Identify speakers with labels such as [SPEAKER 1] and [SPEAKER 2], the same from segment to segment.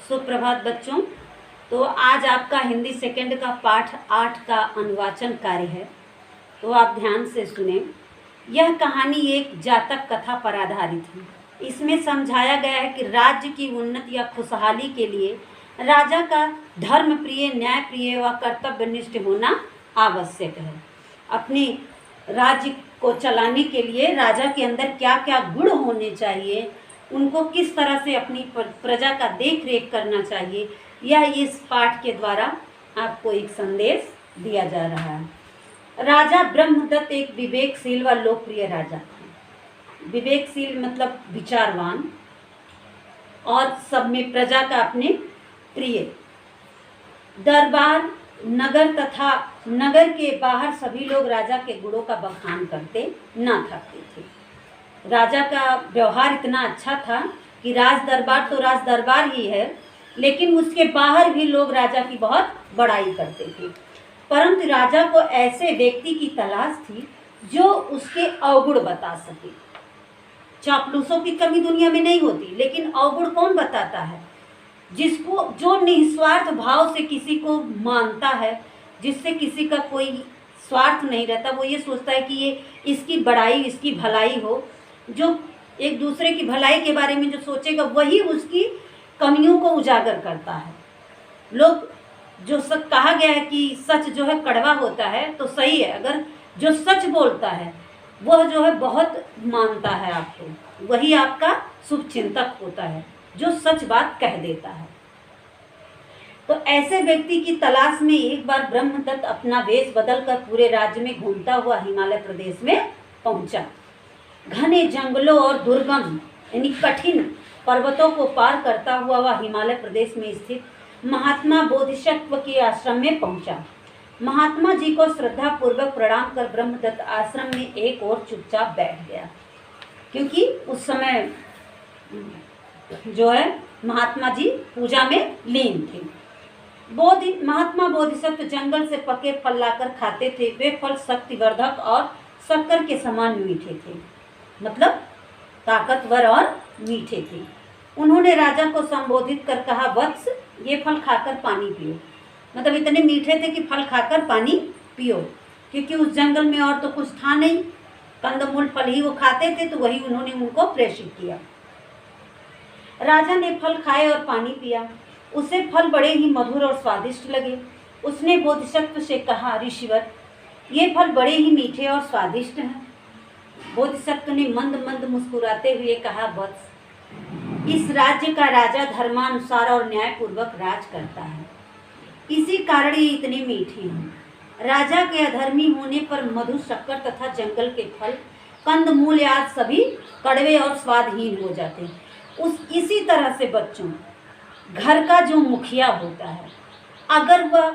[SPEAKER 1] सुप्रभात बच्चों। तो आज आपका हिंदी सेकंड का पाठ 8 का अनुवाचन कार्य है, तो आप ध्यान से सुने। यह कहानी एक जातक कथा पर आधारित है। इसमें समझाया गया है कि राज्य की उन्नति या खुशहाली के लिए राजा का धर्मप्रिय, न्यायप्रिय व कर्तव्यनिष्ठ होना आवश्यक है। अपने राज्य को चलाने के लिए राजा के अंदर क्या क्या गुण होने चाहिए, उनको किस तरह से अपनी प्रजा का देख रेख करना चाहिए, यह इस पाठ के द्वारा आपको एक संदेश दिया जा रहा है। राजा ब्रह्मदत्त एक विवेकशील व लोकप्रिय राजा थे। विवेकशील मतलब विचारवान और सब में प्रजा का अपने प्रिय। दरबार, नगर तथा नगर के बाहर सभी लोग राजा के गुणों का बखान करते ना थकते थे। राजा का व्यवहार इतना अच्छा था कि राज दरबार तो राज दरबार ही है, लेकिन उसके बाहर भी लोग राजा की बहुत बड़ाई करते थे। परंतु राजा को ऐसे व्यक्ति की तलाश थी जो उसके अवगुण बता सके। चापलूसों की कमी दुनिया में नहीं होती, लेकिन अवगुण कौन बताता है? जो निस्वार्थ भाव से किसी को मानता है, जिससे किसी का कोई स्वार्थ नहीं रहता, वो ये सोचता है कि ये इसकी बड़ाई, इसकी भलाई हो। जो एक दूसरे की भलाई के बारे में जो सोचेगा, वही उसकी कमियों को उजागर करता है। लोग जो सब कहा गया है कि सच जो है कड़वा होता है, तो सही है। अगर जो सच बोलता है वह जो है बहुत मानता है आपको, वही आपका शुभ चिंतक होता है, जो सच बात कह देता है। तो ऐसे व्यक्ति की तलाश में एक बार ब्रह्मदत्त अपना वेश बदलकर पूरे राज्य में घूमता हुआ हिमालय प्रदेश में पहुंचा। घने जंगलों और दुर्गम यानी कठिन पर्वतों को पार करता हुआ वह हिमालय प्रदेश में स्थित महात्मा बोधिसत्व के आश्रम में पहुंचा। महात्मा जी को श्रद्धा पूर्वक प्रणाम कर ब्रह्मदत्त आश्रम में एक ओर चुपचाप बैठ गया, क्योंकि उस समय जो है महात्मा जी पूजा में लीन थे। महात्मा बोधिसत्व जंगल से पके फल लाकर खाते थे। वे फल शक्तिवर्धक और शक्कर के समान मीठे थे, मतलब ताकतवर और मीठे थे। उन्होंने राजा को संबोधित कर कहा, वत्स, ये फल खाकर पानी पियो। मतलब इतने मीठे थे कि फल खाकर पानी पियो, क्योंकि उस जंगल में और तो कुछ था नहीं, कंदमूल फल ही वो खाते थे, तो वही उन्होंने उनको प्रेषित किया। राजा ने फल खाए और पानी पिया। उसे फल बड़े ही मधुर और स्वादिष्ट लगे। उसने बोधिसत्व से कहा, ऋषिवर, ये फल बड़े ही मीठे और स्वादिष्ट हैं। बोधिसत्व ने मंद मंद मुस्कुराते हुए कहा, वत्स, इस राज्य का राजा धर्मानुसार और न्यायपूर्वक राज करता है, इसी कारण ये इतने मीठे हैं। राजा के अधर्मी होने पर मधु, शक्कर तथा जंगल के फल, कंदमूल आदि सभी कड़वे और स्वादहीन हो जाते हैं। इसी तरह से बच्चों, घर का जो मुखिया होता है, अगर वह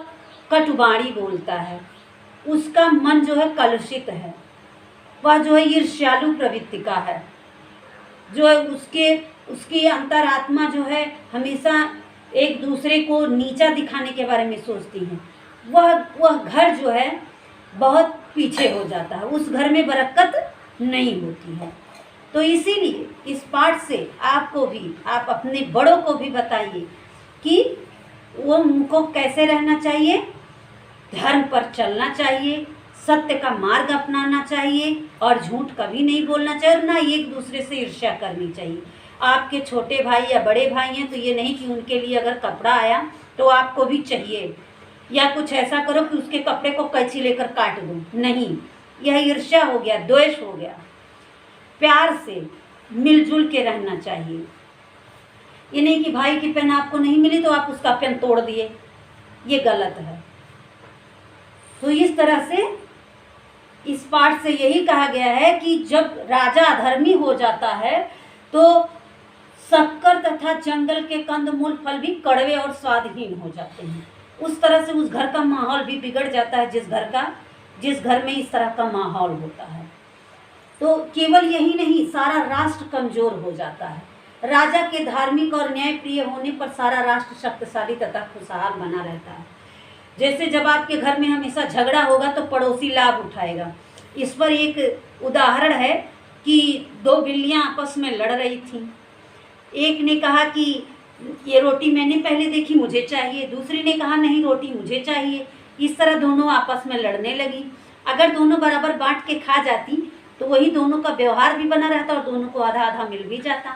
[SPEAKER 1] कटुबाणी बोलता है, उसका मन जो है कलुषित है, वह जो है ईर्ष्यालु प्रवृत्ति का है, जो है उसकी अंतरात्मा जो है हमेशा एक दूसरे को नीचा दिखाने के बारे में सोचती है, वह घर जो है बहुत पीछे हो जाता है, उस घर में बरकत नहीं होती है। तो इसीलिए इस पाठ से आपको भी, आप अपने बड़ों को भी बताइए कि वो उनको कैसे रहना चाहिए, धर्म पर चलना चाहिए, सत्य का मार्ग अपनाना चाहिए और झूठ कभी नहीं बोलना चाहिए, और ना एक दूसरे से ईर्ष्या करनी चाहिए। आपके छोटे भाई या बड़े भाई हैं तो ये नहीं कि उनके लिए अगर कपड़ा आया तो आपको भी चाहिए, या कुछ ऐसा करो कि उसके कपड़े को कैंची लेकर काट दो। नहीं, यह ईर्ष्या हो गया, द्वेष हो गया। प्यार से मिलजुल के रहना चाहिए। ये नहीं कि भाई की पेन आपको नहीं मिली तो आप उसका पेन तोड़ दिए, ये गलत है। तो इस तरह से इस पाठ से यही कहा गया है कि जब राजा अधर्मी हो जाता है तो शक्कर तथा जंगल के कंदमूल फल भी कड़वे और स्वादहीन हो जाते हैं। उस तरह से उस घर का माहौल भी बिगड़ जाता है, जिस घर में इस तरह का माहौल होता है। तो केवल यही नहीं, सारा राष्ट्र कमजोर हो जाता है। राजा के धार्मिक और न्यायप्रिय होने पर सारा राष्ट्र शक्तिशाली तथा खुशहाल बना रहता है। जैसे जब आपके घर में हमेशा झगड़ा होगा तो पड़ोसी लाभ उठाएगा। इस पर एक उदाहरण है कि दो बिल्लियां आपस में लड़ रही थीं। एक ने कहा कि ये रोटी मैंने पहले देखी, मुझे चाहिए। दूसरी ने कहा नहीं, रोटी मुझे चाहिए। इस तरह दोनों आपस में लड़ने लगी। अगर दोनों बराबर बांट के खा जाती तो वही दोनों का व्यवहार भी बना रहता और दोनों को आधा आधा मिल भी जाता।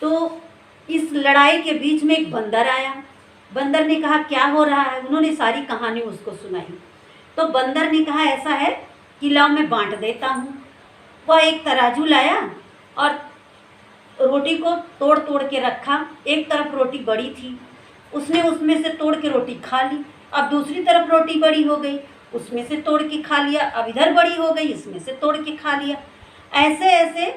[SPEAKER 1] तो इस लड़ाई के बीच में एक बंदर आया। बंदर ने कहा क्या हो रहा है? उन्होंने सारी कहानी उसको सुनाई। तो बंदर ने कहा ऐसा है कि लाओ मैं बांट देता हूँ। वह एक तराजू लाया और रोटी को तोड़ तोड़ के रखा। एक तरफ रोटी बड़ी थी, उसने उसमें से तोड़ के रोटी खा ली। अब दूसरी तरफ रोटी बड़ी हो गई, उसमें से तोड़ के खा लिया। अब इधर बड़ी हो गई, इसमें से तोड़ के खा लिया। ऐसे ऐसे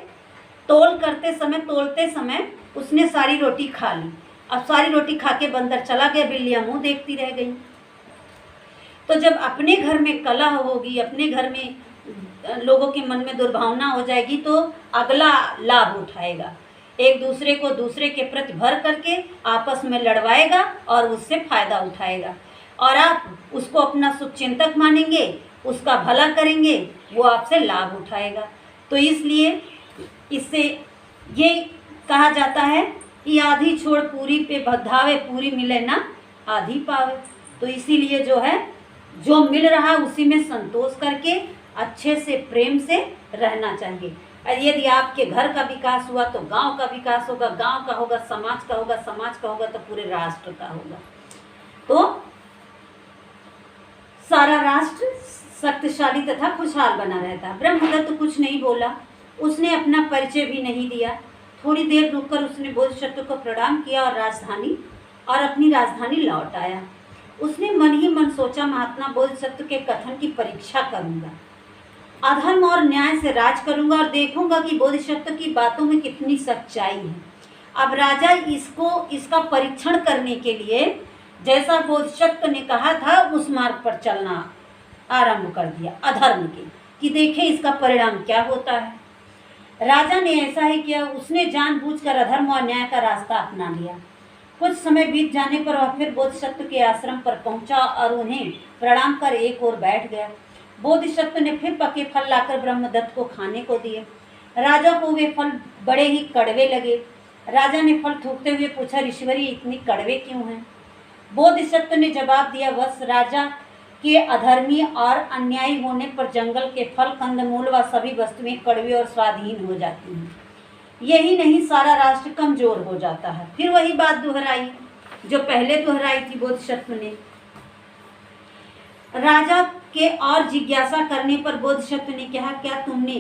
[SPEAKER 1] तोलते समय उसने सारी रोटी खा ली। अब सारी रोटी खा के बंदर चला गया, बिल्लियाँ मुँह देखती रह गई। तो जब अपने घर में कलह होगी, अपने घर में लोगों के मन में दुर्भावना हो जाएगी, तो अगला लाभ उठाएगा, एक दूसरे को दूसरे के प्रति भर करके आपस में लड़वाएगा और उससे फायदा उठाएगा। और आप उसको अपना शुभचिंतक मानेंगे, उसका भला करेंगे, वो आपसे लाभ उठाएगा। तो इसलिए इससे ये कहा जाता है कि आधी छोड़ पूरी पे बधावे, पूरी मिले ना आधी पावे। तो इसीलिए जो है, जो मिल रहा उसी में संतोष करके अच्छे से प्रेम से रहना चाहिए। और यदि आपके घर का विकास हुआ तो गांव का विकास होगा, गांव का होगा समाज का होगा, समाज का होगा तो पूरे राष्ट्र का होगा। तो सारा राष्ट्र शक्तिशाली तथा खुशहाल बना रहता। ब्रह्मदत्त कुछ नहीं बोला, उसने अपना परिचय भी नहीं दिया। थोड़ी देर रुककर उसने बोधिसत्व को प्रणाम किया और अपनी राजधानी लौट आया। उसने मन ही मन सोचा, महात्मा बोधिसत्व के कथन की परीक्षा करूंगा, अधर्म और न्याय से राज करूंगा और देखूंगा कि बोधिसत्व की बातों में कितनी सच्चाई है। अब राजा इसका परीक्षण करने के लिए जैसा बोधिसत्व ने कहा था उस मार्ग पर चलना आरंभ कर दिया, अधर्म के, कि देखें इसका परिणाम क्या होता है। राजा ने ऐसा ही किया, उसने जानबूझकर अधर्म और न्याय का रास्ता अपना लिया। कुछ समय बीत जाने पर वह फिर बोधिसत्व के आश्रम पर पहुंचा और उन्हें प्रणाम कर एक ओर बैठ गया। बोधिसत्व ने फिर पके फल लाकर ब्रह्मदत्त को खाने को दिए। राजा को वे फल बड़े ही कड़वे लगे। राजा ने फल थूकते हुए पूछा, ऋषिवरी इतने कड़वे क्यों हैं? बोधिसत्व ने जवाब दिया, बस राजा के अधर्मी और अन्यायी होने पर जंगल के फल, कंदमूल व सभी वस्तुएं कड़वी और स्वादहीन हो जाती हैं। यही नहीं, सारा राष्ट्र कमजोर हो जाता है। फिर वही बात दोहराई जो पहले दोहराई थी बोधिसत्व ने। राजा के और जिज्ञासा करने पर बोधिसत्व ने कहा, क्या तुमने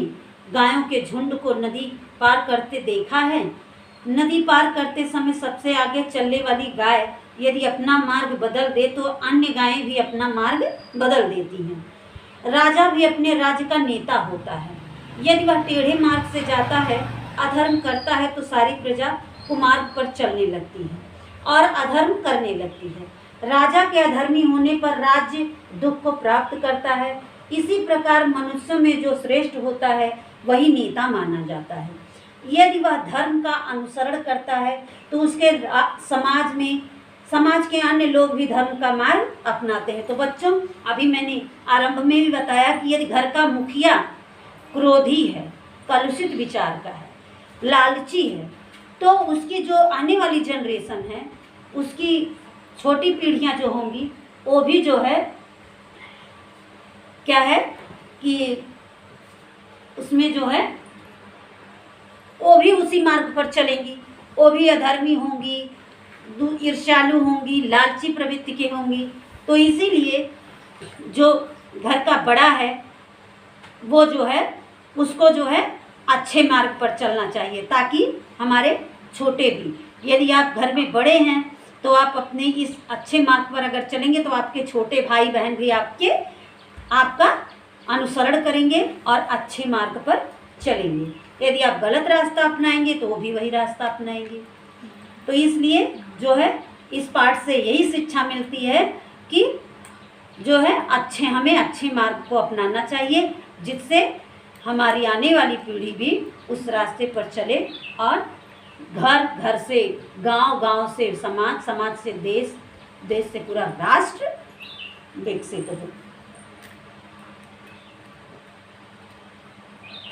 [SPEAKER 1] गायों के झुंड को नदी पार करते देखा है? नदी पार करते समय सबसे आगे चलने वाली गाय यदि अपना मार्ग बदल दे तो अन्य गायें भी अपना मार्ग बदल देती हैं। राजा भी अपने राज्य का नेता होता है। यदि वह टेढ़े मार्ग से जाता है, अधर्म करता है, तो सारी प्रजा कुमार्ग पर चलने लगती है और अधर्म करने लगती है। राजा के अधर्मी होने पर राज्य दुख को प्राप्त करता है। इसी प्रकार मनुष्य में जो श्रेष्ठ होता है वही नेता माना जाता है। यदि वह धर्म का अनुसरण करता है तो उसके समाज के अन्य लोग भी धर्म का मार्ग अपनाते हैं। तो बच्चों, अभी मैंने आरंभ में भी बताया कि यदि घर का मुखिया क्रोधी है, कलुषित विचार का है, लालची है, तो उसकी जो आने वाली जनरेशन है, उसकी छोटी पीढ़ियां जो होंगी, वो भी जो है क्या है कि उसमें जो है वो भी उसी मार्ग पर चलेंगी। वो भी अधर्मी होंगी, ईर्ष्यालु होंगी, लालची प्रवृत्ति की होंगी। तो इसीलिए जो घर का बड़ा है वो जो है उसको जो है अच्छे मार्ग पर चलना चाहिए, ताकि हमारे छोटे भी, यदि आप घर में बड़े हैं तो आप अपने इस अच्छे मार्ग पर अगर चलेंगे तो आपके छोटे भाई बहन भी आपका अनुसरण करेंगे और अच्छे मार्ग पर चलेंगे। यदि आप गलत रास्ता अपनाएंगे तो वो भी वही रास्ता अपनाएंगे। तो इसलिए जो है इस पाठ से यही शिक्षा मिलती है कि जो है हमें अच्छे मार्ग को अपनाना चाहिए, जिससे हमारी आने वाली पीढ़ी भी उस रास्ते पर चले और घर से गांव, गांव से समाज, समाज से देश, देश से पूरा राष्ट्र विकसित हो।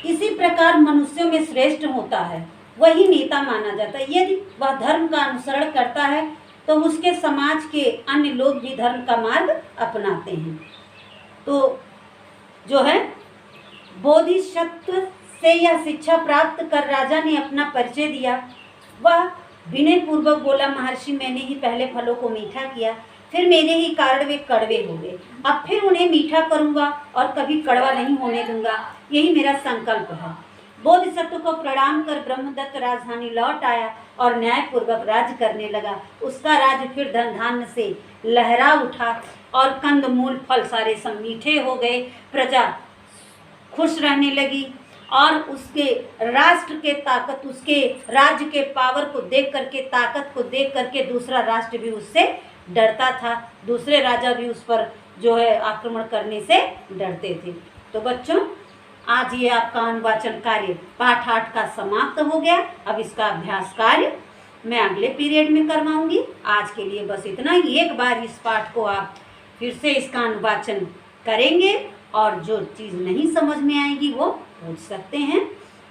[SPEAKER 1] इसी प्रकार मनुष्यों में श्रेष्ठ होता है वही नेता माना जाता है। यदि वह धर्म का अनुसरण करता है तो उसके समाज के अन्य लोग भी धर्म का मार्ग अपनाते हैं। तो जो है बोधिसत्व से यह शिक्षा प्राप्त कर राजा ने अपना परिचय दिया। वह विनय पूर्वक बोला, महर्षि मैंने ही पहले फलों को मीठा किया, फिर मेरे ही कारण वे कड़वे हो गए। अब फिर उन्हें मीठा करूंगा और कभी कड़वा नहीं होने दूंगा, यही मेरा संकल्प है। बोधिसत्व को प्रणाम कर ब्रह्मदत्त राजधानी लौट आया और न्यायपूर्वक राज्य करने लगा। उसका राज्य फिर धन धान्य से लहरा उठा और कंद मूल फल सारे सब मीठे हो गए। प्रजा खुश रहने लगी और उसके राष्ट्र के ताकत, उसके राज्य के पावर को देख करके, ताकत को देख करके दूसरा राष्ट्र भी उससे डरता था। दूसरे राजा भी उस पर जो है आक्रमण करने से डरते थे। तो बच्चों, आज ये आपका अनुवाचन कार्य पाठ 8 का समाप्त हो गया। अब इसका अभ्यास कार्य मैं अगले पीरियड में करवाऊंगी। आज के लिए बस इतना ही। एक बार इस पाठ को आप फिर से इसका अनुवाचन करेंगे और जो चीज़ नहीं समझ में आएगी वो पूछ सकते हैं,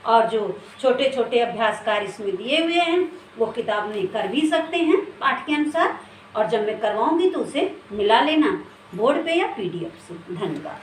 [SPEAKER 1] और जो छोटे छोटे अभ्यास कार्य इसमें दिए हुए हैं वो किताब में कर भी सकते हैं पाठ के अनुसार। और जब मैं करवाऊंगी तो उसे मिला लेना बोर्ड पे या PDF से। धन्यवाद।